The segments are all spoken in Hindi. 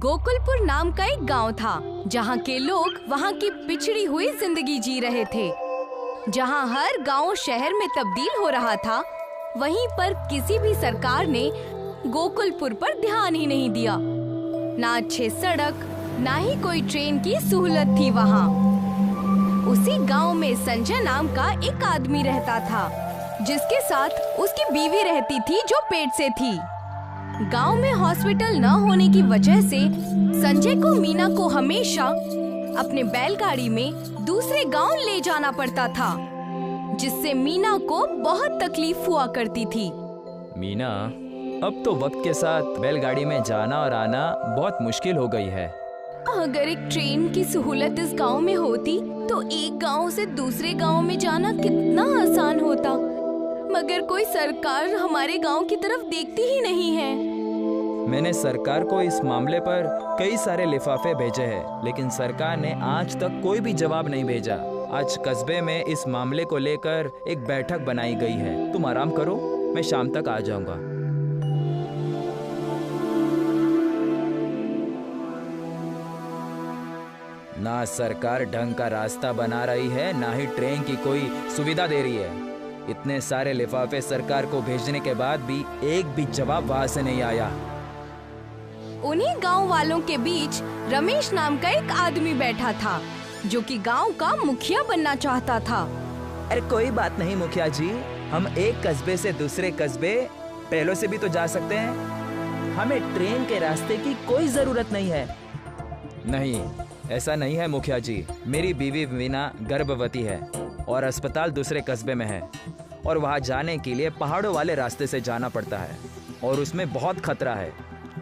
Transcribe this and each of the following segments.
गोकुलपुर नाम का एक गांव था, जहां के लोग वहां की पिछड़ी हुई जिंदगी जी रहे थे। जहां हर गांव शहर में तब्दील हो रहा था, वहीं पर किसी भी सरकार ने गोकुलपुर पर ध्यान ही नहीं दिया। ना अच्छे सड़क, ना ही कोई ट्रेन की सहूलत थी वहां। उसी गांव में संजय नाम का एक आदमी रहता था, जिसके साथ उसकी बीवी रहती थी जो पेट से थी। गांव में हॉस्पिटल न होने की वजह से संजय को मीना को हमेशा अपने बैलगाड़ी में दूसरे गांव ले जाना पड़ता था, जिससे मीना को बहुत तकलीफ हुआ करती थी। मीना, अब तो वक्त के साथ बैलगाड़ी में जाना और आना बहुत मुश्किल हो गई है। अगर एक ट्रेन की सहूलत इस गांव में होती तो एक गांव से दूसरे गांव में जाना कितना आसान होता, मगर कोई सरकार हमारे गांव की तरफ देखती ही नहीं है। मैंने सरकार को इस मामले पर कई सारे लिफाफे भेजे हैं, लेकिन सरकार ने आज तक कोई भी जवाब नहीं भेजा। आज कस्बे में इस मामले को लेकर एक बैठक बनाई गई है। तुम आराम करो, मैं शाम तक आ जाऊंगा। ना सरकार ढंग का रास्ता बना रही है, ना ही ट्रेन की कोई सुविधा दे रही है। इतने सारे लिफाफे सरकार को भेजने के बाद भी एक भी जवाब वहां से नहीं आया। उन्हीं गांव वालों के बीच रमेश नाम का एक आदमी बैठा था, जो कि गांव का मुखिया बनना चाहता था। अरे कोई बात नहीं मुखिया जी, हम एक कस्बे से दूसरे कस्बे पहलों से भी तो जा सकते हैं। हमें ट्रेन के रास्ते की कोई जरूरत नहीं है। नहीं, ऐसा नहीं है मुखिया जी। मेरी बीवी मीना गर्भवती है और अस्पताल दूसरे कस्बे में है, और वहां जाने के लिए पहाड़ों वाले रास्ते से जाना पड़ता है, और उसमें बहुत खतरा है,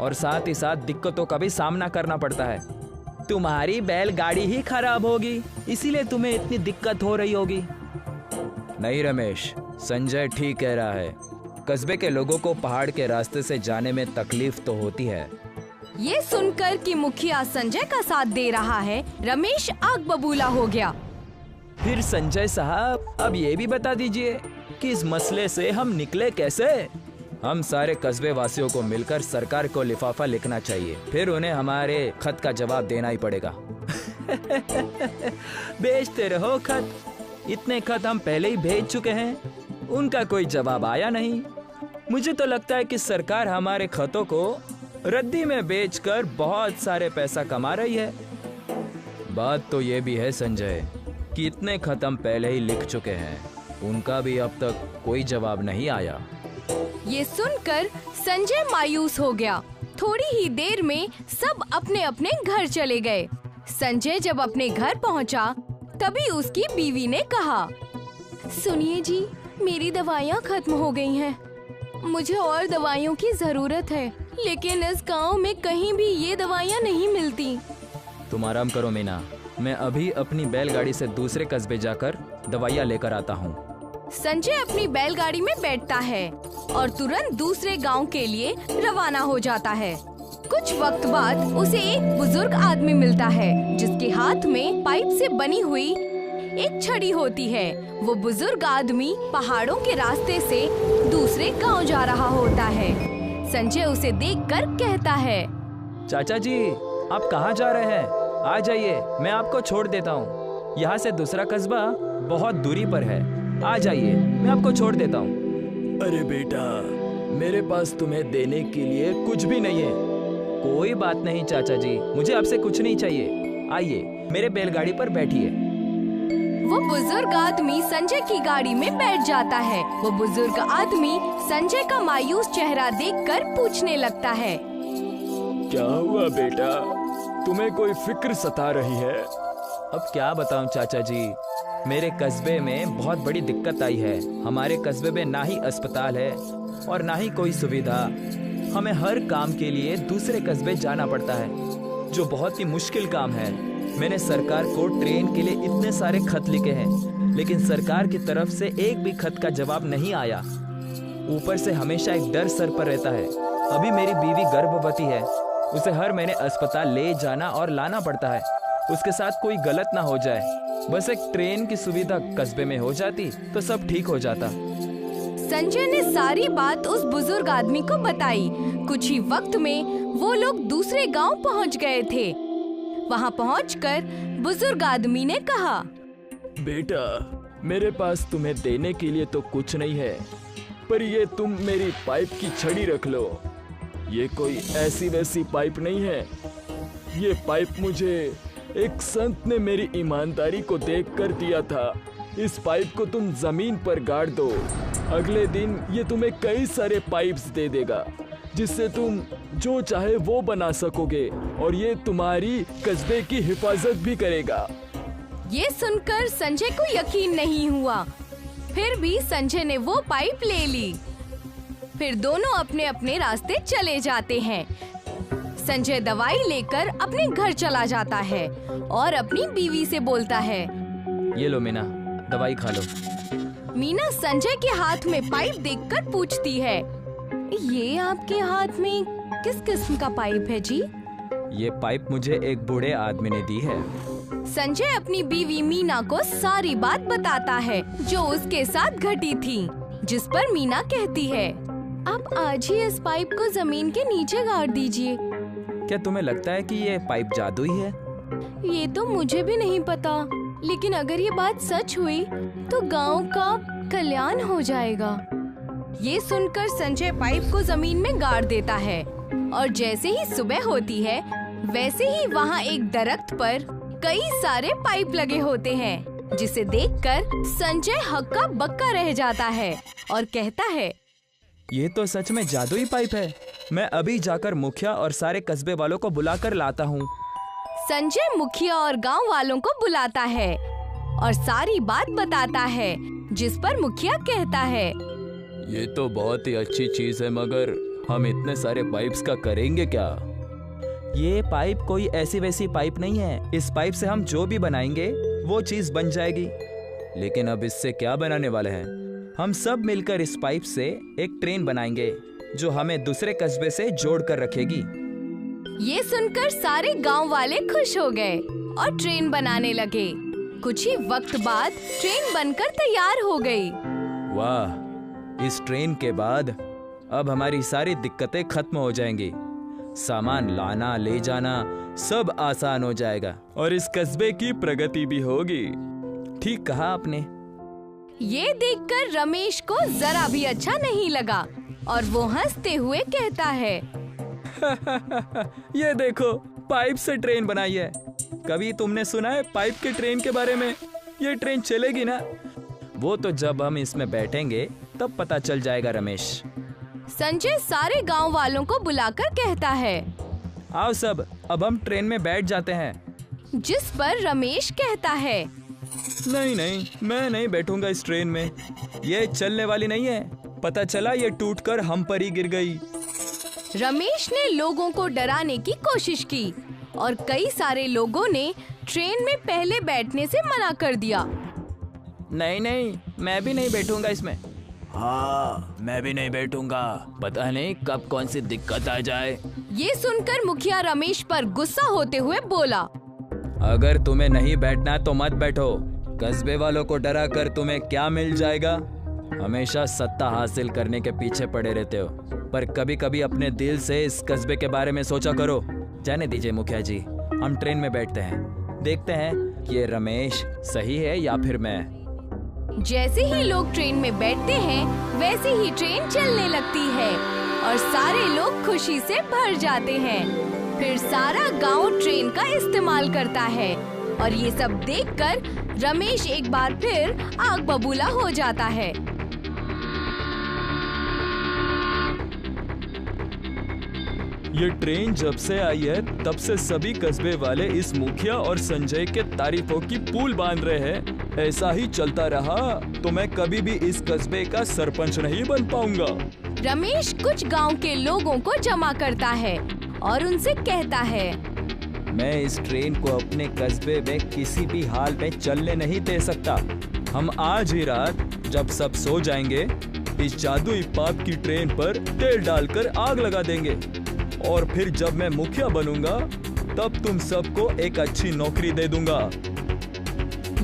और साथ ही साथ दिक्कतों का भी सामना करना पड़ता है। तुम्हारी बैलगाड़ी ही खराब होगी, इसीलिए तुम्हें इतनी दिक्कत हो रही होगी। नहीं रमेश, संजय ठीक कह रहा है। कस्बे के लोगों को पहाड़ के रास्ते से जाने में तकलीफ तो होती है। ये सुनकर कि मुखिया संजय का साथ दे रहा है, रमेश आग बबूला हो गया। फिर संजय साहब, अब ये भी बता दीजिए कि इस मसले से हम निकले कैसे? हम सारे कस्बे वासियों को मिलकर सरकार को लिफाफा लिखना चाहिए, फिर उन्हें हमारे खत का जवाब देना ही पड़ेगा। भेजते रहो खत। इतने खत हम पहले ही भेज चुके हैं, उनका कोई जवाब आया नहीं। मुझे तो लगता है कि सरकार हमारे खतों को रद्दी में बेचकर बहुत सारे पैसा कमा रही है। बात तो ये भी है संजय कि इतने खत हम पहले ही लिख चुके हैं, उनका भी अब तक कोई जवाब नहीं आया। ये सुनकर संजय मायूस हो गया। थोड़ी ही देर में सब अपने अपने घर चले गए। संजय जब अपने घर पहुंचा, तभी उसकी बीवी ने कहा, सुनिए जी, मेरी दवाइयाँ खत्म हो गई हैं। मुझे और दवाइयों की जरूरत है, लेकिन इस गांव में कहीं भी ये दवाइयाँ नहीं मिलती। तुम आराम करो मीना, मैं अभी अपनी बैलगाड़ी से दूसरे कस्बे जाकर दवाइयाँ लेकर आता हूँ। संजय अपनी बैलगाड़ी में बैठता है और तुरंत दूसरे गांव के लिए रवाना हो जाता है। कुछ वक्त बाद उसे एक बुजुर्ग आदमी मिलता है, जिसके हाथ में पाइप से बनी हुई एक छड़ी होती है। वो बुजुर्ग आदमी पहाड़ों के रास्ते से दूसरे गांव जा रहा होता है। संजय उसे देखकर कहता है, चाचा जी, आप कहाँ जा रहे हैं? आ जाइए, मैं आपको छोड़ देता हूँ। यहाँ से दूसरा कस्बा बहुत दूरी पर है, आ जाइए, मैं आपको छोड़ देता हूँ। अरे बेटा, मेरे पास तुम्हें देने के लिए कुछ भी नहीं है। कोई बात नहीं चाचा जी, मुझे आपसे कुछ नहीं चाहिए। आइए, मेरे बैलगाड़ी पर बैठिए। वो बुजुर्ग आदमी संजय की गाड़ी में बैठ जाता है। वो बुजुर्ग आदमी संजय का मायूस चेहरा देखकर पूछने लगता है, क्या हुआ बेटा, तुम्हें कोई फिक्र सता रही है? अब क्या बताऊं चाचा जी, मेरे कस्बे में बहुत बड़ी दिक्कत आई है। हमारे कस्बे में ना ही अस्पताल है और ना ही कोई सुविधा। हमें हर काम के लिए दूसरे कस्बे जाना पड़ता है, जो बहुत ही मुश्किल काम है। मैंने सरकार को ट्रेन के लिए इतने सारे खत लिखे हैं, लेकिन सरकार की तरफ से एक भी खत का जवाब नहीं आया। ऊपर से हमेशा एक डर सर पर रहता है। अभी मेरी बीवी गर्भवती है, उसे हर महीने अस्पताल ले जाना और लाना पड़ता है। उसके साथ कोई गलत ना हो जाए। बस एक ट्रेन की सुविधा कस्बे में हो जाती तो सब ठीक हो जाता। संजय ने सारी बात उस बुजुर्ग आदमी को बताई। कुछ ही वक्त में वो लोग दूसरे गांव पहुंच गए थे। वहां पहुंचकर बुजुर्ग आदमी ने कहा, बेटा, मेरे पास तुम्हें देने के लिए तो कुछ नहीं है, पर ये तुम मेरी पाइप की छड़ी रख लो। ये कोई ऐसी वैसी पाइप नहीं है। ये पाइप मुझे एक संत ने मेरी ईमानदारी को देखकर दिया था। इस पाइप को तुम जमीन पर गाड़ दो। अगले दिन ये तुम्हें कई सारे पाइप्स दे देगा, जिससे तुम जो चाहे वो बना सकोगे, और ये तुम्हारी कस्बे की हिफाजत भी करेगा। ये सुनकर संजय को यकीन नहीं हुआ। फिर भी संजय ने वो पाइप ले ली। फिर दोनों अपने अपने रास्ते चले जाते हैं। संजय दवाई लेकर अपने घर चला जाता है और अपनी बीवी से बोलता है, ये लो मीना, दवाई खा लो। मीना संजय के हाथ में पाइप देखकर पूछती है, ये आपके हाथ में किस किस्म का पाइप है जी? ये पाइप मुझे एक बूढ़े आदमी ने दी है। संजय अपनी बीवी मीना को सारी बात बताता है जो उसके साथ घटी थी, जिस पर मीना कहती है, आप आज ही इस पाइप को जमीन के नीचे गाड़ दीजिए। क्या तुम्हें लगता है कि ये पाइप जादुई है? ये तो मुझे भी नहीं पता, लेकिन अगर ये बात सच हुई तो गांव का कल्याण हो जाएगा। ये सुनकर संजय पाइप को जमीन में गाड़ देता है और जैसे ही सुबह होती है वैसे ही वहाँ एक दरख्त पर कई सारे पाइप लगे होते हैं, जिसे देखकर संजय हक्का बक्का रह जाता है और कहता है, ये तो सच में जादुई पाइप है। मैं अभी जाकर मुखिया और सारे कस्बे वालों को बुलाकर लाता हूँ। संजय मुखिया और गांव वालों को बुलाता है और सारी बात बताता है, जिस पर मुखिया कहता है, ये तो बहुत ही अच्छी चीज है, मगर हम इतने सारे पाइप्स का करेंगे क्या? ये पाइप कोई ऐसी वैसी पाइप नहीं है। इस पाइप से हम जो भी बनाएंगे वो चीज बन जाएगी। लेकिन अब इससे क्या बनाने वाले हैं? हम सब मिलकर इस पाइप से एक ट्रेन बनाएंगे जो हमें दूसरे कस्बे से जोड़ कर रखेगी। ये सुनकर सारे गांव वाले खुश हो गए और ट्रेन बनाने लगे। कुछ ही वक्त बाद ट्रेन बनकर तैयार हो गई। वाह, इस ट्रेन के बाद अब हमारी सारी दिक्कतें खत्म हो जाएंगी। सामान लाना ले जाना सब आसान हो जाएगा और इस कस्बे की प्रगति भी होगी। ठीक कहा आपने। ये देखकर रमेश को जरा भी अच्छा नहीं लगा और वो हंसते हुए कहता है, ये देखो, पाइप से ट्रेन बनाई है। कभी तुमने सुना है पाइप के ट्रेन के बारे में? ये ट्रेन चलेगी ना? वो तो जब हम इसमें बैठेंगे तब पता चल जाएगा रमेश। संजय सारे गांव वालों को बुलाकर कहता है, आओ सब, अब हम ट्रेन में बैठ जाते हैं। जिस पर रमेश कहता है, नहीं नहीं, मैं नहीं बैठूंगा इस ट्रेन में। ये चलने वाली नहीं है। पता चला ये टूटकर हम पर ही गिर गई। रमेश ने लोगों को डराने की कोशिश की और कई सारे लोगों ने ट्रेन में पहले बैठने से मना कर दिया। नहीं नहीं, मैं भी नहीं बैठूंगा इसमें। हाँ, मैं भी नहीं बैठूंगा। पता नहीं कब कौन सी दिक्कत आ जाए। ये सुनकर मुखिया रमेश पर गुस्सा होते हुए बोला, अगर तुम्हें नहीं बैठना तो मत बैठो। कस्बे वालों को डरा कर तुम्हें क्या मिल जाएगा? हमेशा सत्ता हासिल करने के पीछे पड़े रहते हो, पर कभी कभी अपने दिल से इस कस्बे के बारे में सोचा करो। जाने दीजिए मुखिया जी, हम ट्रेन में बैठते हैं, देखते हैं कि ये रमेश सही है या फिर मैं। जैसे ही लोग ट्रेन में बैठते हैं वैसे ही ट्रेन चलने लगती है और सारे लोग खुशी से भर जाते हैं। फिर सारा गांव ट्रेन का इस्तेमाल करता है और ये सब देखकर रमेश एक बार फिर आग बबूला हो जाता है। ये ट्रेन जब से आई है तब से सभी कस्बे वाले इस मुखिया और संजय के तारीफों की पुल बांध रहे हैं। ऐसा ही चलता रहा तो मैं कभी भी इस कस्बे का सरपंच नहीं बन पाऊंगा। रमेश कुछ गांव के लोगों को जमा करता है और उनसे कहता है, मैं इस ट्रेन को अपने कस्बे में किसी भी हाल में चलने नहीं दे सकता। हम आज ही रात जब सब सो जाएंगे इस जादुई पाप की ट्रेन पर तेल डालकर आग लगा देंगे और फिर जब मैं मुखिया बनूंगा तब तुम सबको एक अच्छी नौकरी दे दूंगा।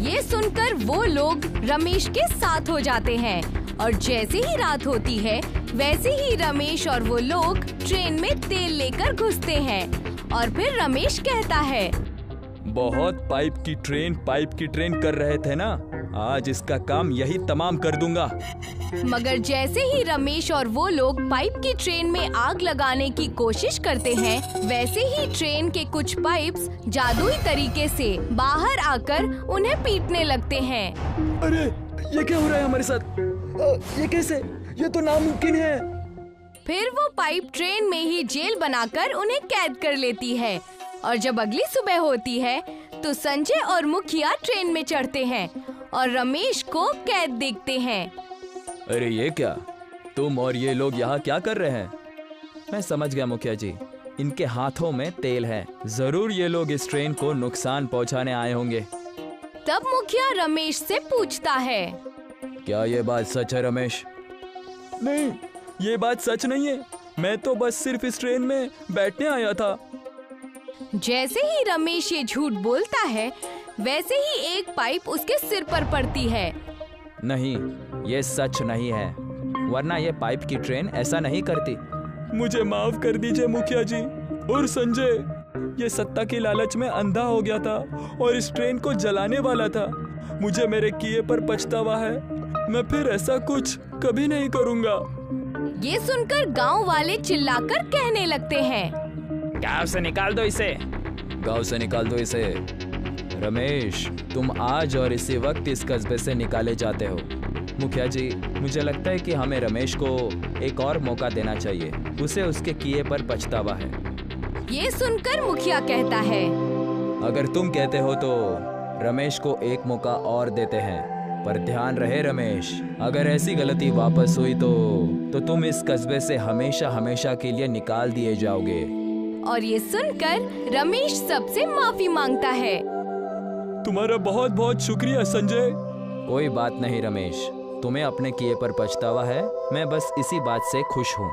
ये सुनकर वो लोग रमेश के साथ हो जाते हैं और जैसे ही रात होती है वैसे ही रमेश और वो लोग ट्रेन में तेल लेकर घुसते हैं और फिर रमेश कहता है, बहुत पाइप की ट्रेन कर रहे थे ना, आज इसका काम यही तमाम कर दूंगा। मगर जैसे ही रमेश और वो लोग पाइप की ट्रेन में आग लगाने की कोशिश करते हैं वैसे ही ट्रेन के कुछ पाइप्स जादुई तरीके से बाहर आकर उन्हें पीटने लगते हैं। अरे ये क्या हो रहा है हमारे साथ? ये कैसे? ये तो नामुमकिन है। फिर वो पाइप ट्रेन में ही जेल बनाकर उन्हें कैद कर लेती है और जब अगली सुबह होती है तो संजय और मुखिया ट्रेन में चढ़ते हैं और रमेश को कैद देखते हैं। अरे ये क्या? तुम और ये लोग यहाँ क्या कर रहे हैं? मैं समझ गया मुखिया जी, इनके हाथों में तेल है, जरूर ये लोग इस ट्रेन को नुकसान पहुँचाने आए होंगे। तब मुखिया रमेश से पूछता है, क्या ये बात सच है रमेश? नहीं, ये बात सच नहीं है, मैं तो बस सिर्फ इस ट्रेन में बैठने आया था। जैसे ही रमेश ये झूठ बोलता है वैसे ही एक पाइप उसके सिर पर पड़ती है। नहीं, ये सच नहीं है, वरना ये पाइप की ट्रेन ऐसा नहीं करती। मुझे माफ कर दीजिए मुखिया जी और संजय, ये सत्ता की लालच में अंधा हो गया था और इस ट्रेन को जलाने वाला था। मुझे मेरे किए पर पछतावा है, मैं फिर ऐसा कुछ कभी नहीं करूँगा। ये सुनकर गांव वाले चिल्लाकर कहने लगते हैं, गांव से निकाल दो इसे, गांव से निकाल दो इसे। रमेश, तुम आज और इसी वक्त इस कस्बे से निकाले जाते हो। मुखिया जी, मुझे लगता है कि हमें रमेश को एक और मौका देना चाहिए, उसे उसके किए पर पछतावा है। ये सुनकर मुखिया कहता है, अगर तुम कहते हो तो रमेश को एक मौका और देते हैं, पर ध्यान रहे रमेश, अगर ऐसी गलती वापस हुई तो तुम इस कस्बे से हमेशा हमेशा के लिए निकाल दिए जाओगे। और ये सुनकर रमेश सबसे माफी मांगता है। तुम्हारा बहुत बहुत शुक्रिया संजय। कोई बात नहीं रमेश, तुम्हें अपने किए पर पछतावा है, मैं बस इसी बात से खुश हूँ।